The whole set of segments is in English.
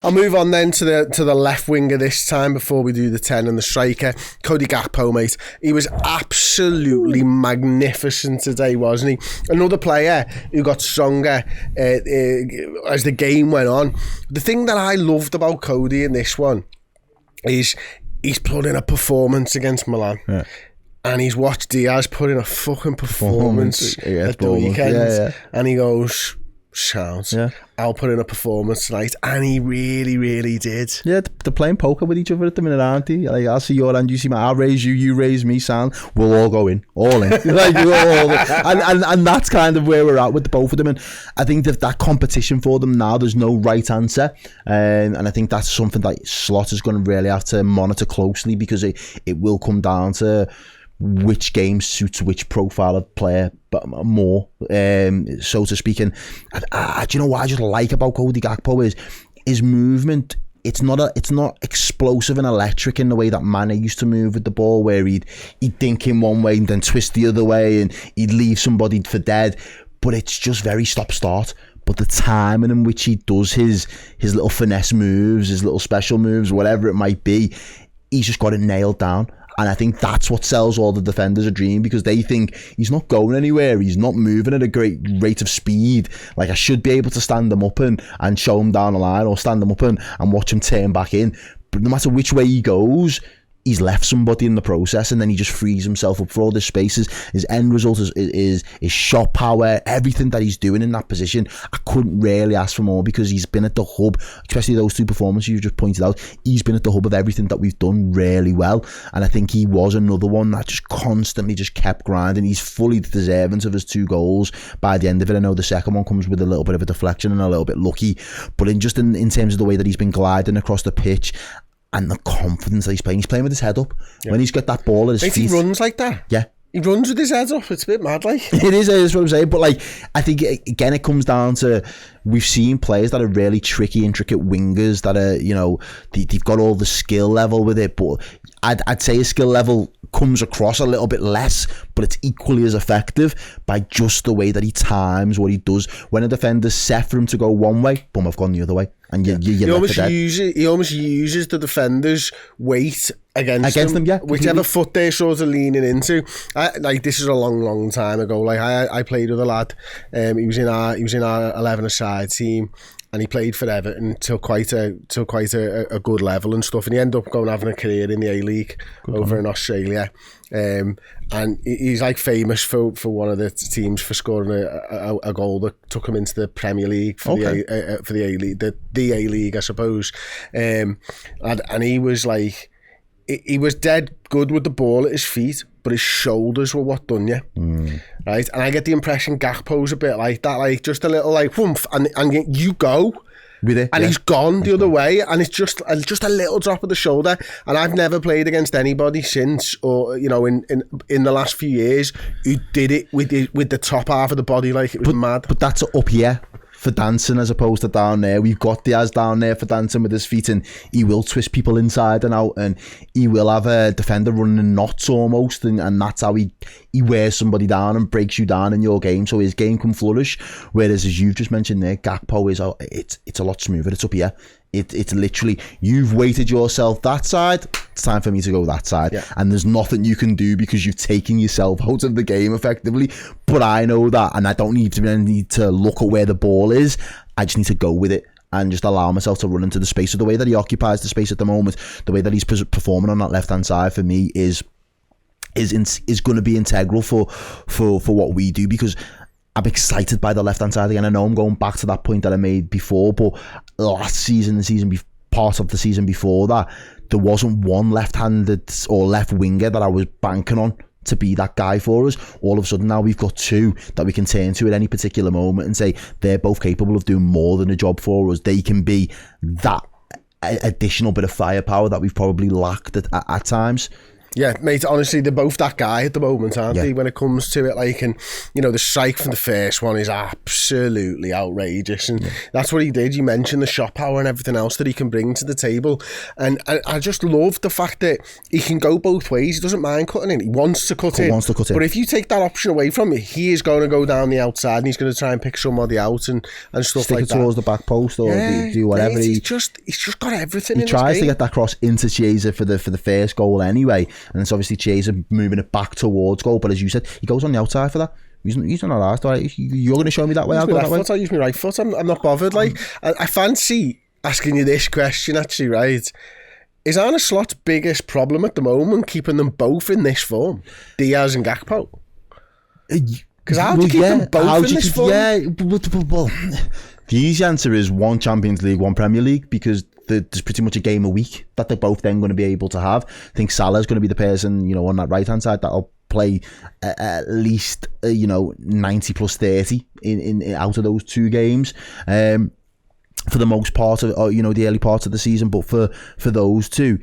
I'll move on then to the left winger this time before we do the 10 and the striker. Cody Gakpo, mate. He was absolutely magnificent today, wasn't he? Another player who got stronger as the game went on. The thing that I loved about Cody in this one is he's put in a performance against Milan. Yeah. And he's watched Diaz put in a fucking performance at the weekend. Yeah. And he goes... Sounds. Yeah. I'll put in a performance tonight, and he really, really did. Yeah, they're playing poker with each other at the minute, aren't they? Like, I'll see your hand, you see my. I'll raise you, you raise me. Sound. We'll all go in, all in. Like, and that's kind of where we're at with the both of them. And I think that competition for them now, there's no right answer, and I think that's something that Slot is going to really have to monitor closely, because it will come down to which game suits which profile of player but more, so to speak. And do you know what I just like about Cody Gakpo is his movement. It's not explosive and electric in the way that Mane used to move with the ball, where he'd dink in one way and then twist the other way and he'd leave somebody for dead. But it's just very stop-start. But the timing in which he does his little finesse moves, his little special moves, whatever it might be, he's just got it nailed down. And I think that's what sells all the defenders a dream, because they think he's not going anywhere, he's not moving at a great rate of speed. Like, I should be able to stand him up and show him down the line, or stand him up and watch him turn back in. But no matter which way he goes, he's left somebody in the process, and then he just frees himself up for all the spaces. His end result is shot power, everything that he's doing in that position. I couldn't really ask for more, because he's been at the hub, especially those two performances you just pointed out. He's been at the hub of everything that we've done really well, and I think he was another one that just constantly just kept grinding. He's fully deserving of his 2 goals by the end of it. I know the second one comes with a little bit of a deflection and a little bit lucky, but in terms of the way that he's been gliding across the pitch, and the confidence that he's playing with his head up. Yeah. When he's got that ball at his feet. He runs like that. Yeah. He runs with his head up. It's a bit mad, like. It is what I'm saying. But, like, I think, again, it comes down to, we've seen players that are really tricky, intricate wingers that are, you know, they've got all the skill level with it. But I'd say his skill level comes across a little bit less, but it's equally as effective by just the way that he times what he does. When a defender's set for him to go one way, boom, I've gone the other way. And he almost uses the defender's weight against them, yeah, whichever foot they're sort of leaning into. This is a long time ago. Like, I played with a lad. He was in our 11-a-side team, and he played for Everton till quite a good level and stuff. And he ended up going having a career in the A-League over in Australia. And he's like famous for one of the teams for scoring a goal that took him into the Premier League for the A-League, the A-League, I suppose. And he was like, he was dead good with the ball at his feet, but his shoulders were what done you, right? And I get the impression Gakpo's a bit like that, like just a little like whoomph, and you go. With it, and he's gone the other way, and it's just a little drop of the shoulder. And I've never played against anybody since, or you know, in the last few years, who did it with the top half of the body, like it was mad. But that's up here for dancing as opposed to down there. We've got Diaz down there for dancing with his feet, and he will twist people inside and out, and he will have a defender running in knots almost, and that's how he wears somebody down and breaks you down in your game, so his game can flourish. Whereas, as you've just mentioned there, Gakpo is it's a lot smoother. It's up here. It's literally, you've weighted yourself that side, it's time for me to go that side. Yeah. And there's nothing you can do because you've taken yourself out of the game effectively. But I know that, and I don't need to look at where the ball is. I just need to go with it and just allow myself to run into the space. So the way that he occupies the space at the moment, the way that he's performing on that left-hand side for me is going to be integral for what we do, because I'm excited by the left-hand side again. I know I'm going back to that point that I made before, but last season, part of the season before that, there wasn't one left-handed or left winger that I was banking on to be that guy for us. All of a sudden now we've got 2 that we can turn to at any particular moment and say they're both capable of doing more than a job for us. They can be that additional bit of firepower that we've probably lacked at times. Yeah, mate, honestly, they're both that guy at the moment, aren't they, when it comes to it, like, and, you know, the strike from the first one is absolutely outrageous, and that's what he did. You mentioned the shot power and everything else that he can bring to the table, and I just love the fact that he can go both ways. He doesn't mind cutting in. He wants to cut in. But if you take that option away from him, he is going to go down the outside, and he's going to try and pick somebody out and stuff Stick like it that. Towards the back post or do whatever. Mate, he's just got everything in his game. He tries to get that cross into Chiesa for the first goal anyway, and it's obviously Chiesa moving it back towards goal, but as you said, he goes on the outside for that. He's not asked, right? You're going to show me that way, I'll go that way. I'll use my right foot. I'm not bothered. Like, I fancy asking you this question, actually, right? Is Arne Slot's biggest problem at the moment keeping them both in this form? Diaz and Gakpo? Because how do you keep them both in this form? Yeah, well, the easy answer is one Champions League, one Premier League, because there's pretty much a game a week that they're both then going to be able to have. I think Salah's going to be the person, you know, on that right-hand side that'll play at least, 90 plus 30 in out of those two games. For the most part of, the early part of the season, but for those two,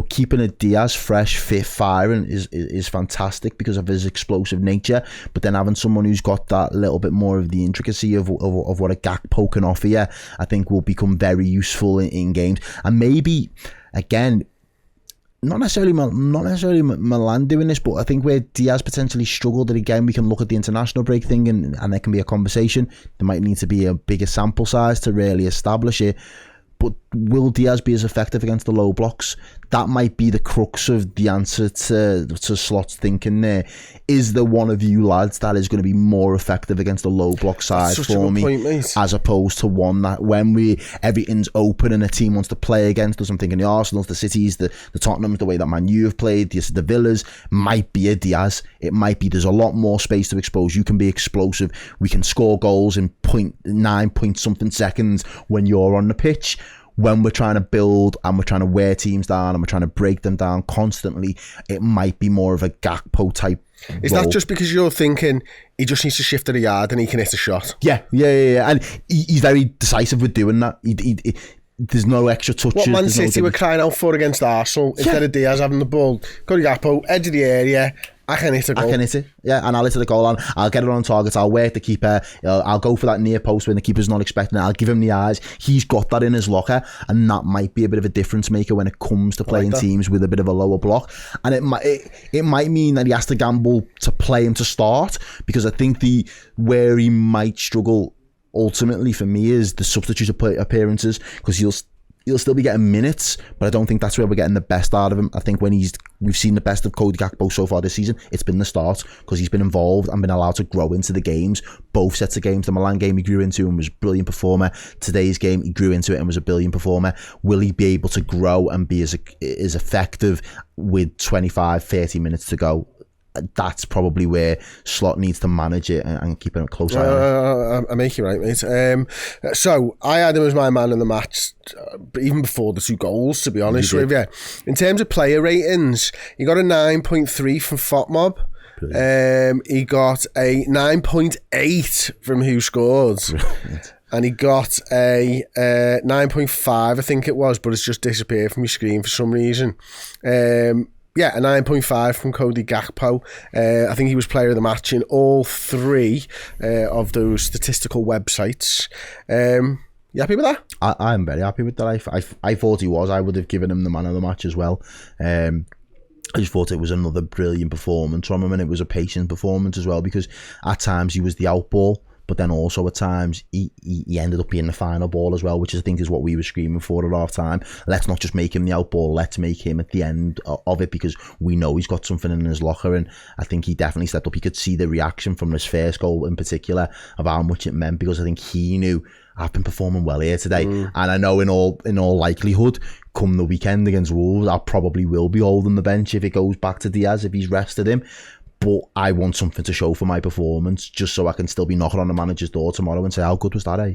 keeping a Diaz fresh, fit, firing is fantastic because of his explosive nature. But then having someone who's got that little bit more of the intricacy of what a Gakpo can offer you, I think will become very useful in games. And maybe again, not necessarily Milan doing this, but I think where Diaz potentially struggled, and again we can look at the international break thing and there can be a conversation. There might need to be a bigger sample size to really establish it. But will Diaz be as effective against the low blocks? That might be the crux of the answer to Slot's thinking there. Is there one of you lads that is going to be more effective against the low block side for me, point, as opposed to one that when everything's open and a team wants to play against us? I'm thinking the Arsenals, the Cities, the Tottenhams, the way that Man U have played, the Villas, might be a Diaz. It might be there's a lot more space to expose. You can be explosive. We can score goals in 0.9 point something seconds when you're on the pitch. When we're trying to build and we're trying to wear teams down and we're trying to break them down constantly, it might be more of a Gakpo type Is role. that just because you're thinking he just needs to shift to the yard and he can hit a shot? Yeah. And he's very decisive with doing that. There's no extra touches. What Man City were crying out for against Arsenal, instead of Diaz having the ball, Cody Gakpo, edge of the area, I can hit a goal. I can hit it, yeah, and I'll hit the goal on. I'll get it on target. I'll work the keeper. I'll go for that near post when the keeper's not expecting it. I'll give him the eyes. He's got that in his locker, and that might be a bit of a difference maker when it comes to playing teams with a bit of a lower block. And it might mean that he has to gamble to play him to start, because I think where he might struggle ultimately for me is the substitute appearances, because he'll still be getting minutes, but I don't think that's where we're getting the best out of him. I think when we've seen the best of Cody Gakpo so far this season, it's been the start, because he's been involved and been allowed to grow into the games. Both sets of games, the Milan game he grew into and was a brilliant performer. Today's game he grew into it and was a brilliant performer. Will he be able to grow and be as effective with 25-30 minutes to go? That's probably where Slot needs to manage it and keep it a close eye on it. I make you right, mate. So I had him as my man in the match, even before the two goals, to be honest with you. In terms of player ratings, he got a 9.3 from FOTMob. He got a 9.8 from Who Scored. And he got a 9.5, I think it was, but it's just disappeared from your screen for some reason. Yeah, a 9.5 from Cody Gakpo. I think he was player of the match in all three of those statistical websites. You happy with that? I'm very happy with that. I thought he was. I would have given him the man of the match as well. I just thought it was another brilliant performance from him, and it was a patient performance as well, because at times he was the outball, but then also at times he ended up being the final ball as well, which I think is what we were screaming for at half time. Let's not just make him the outball, let's make him at the end of it, because we know he's got something in his locker, and I think he definitely stepped up. He could see the reaction from his first goal in particular of how much it meant, because I think he knew, I've been performing well here today, and I know in all likelihood, come the weekend against Wolves, I probably will be holding the bench if it goes back to Diaz, if he's rested him. But I want something to show for my performance, just so I can still be knocking on the manager's door tomorrow and say, how good was that, eh?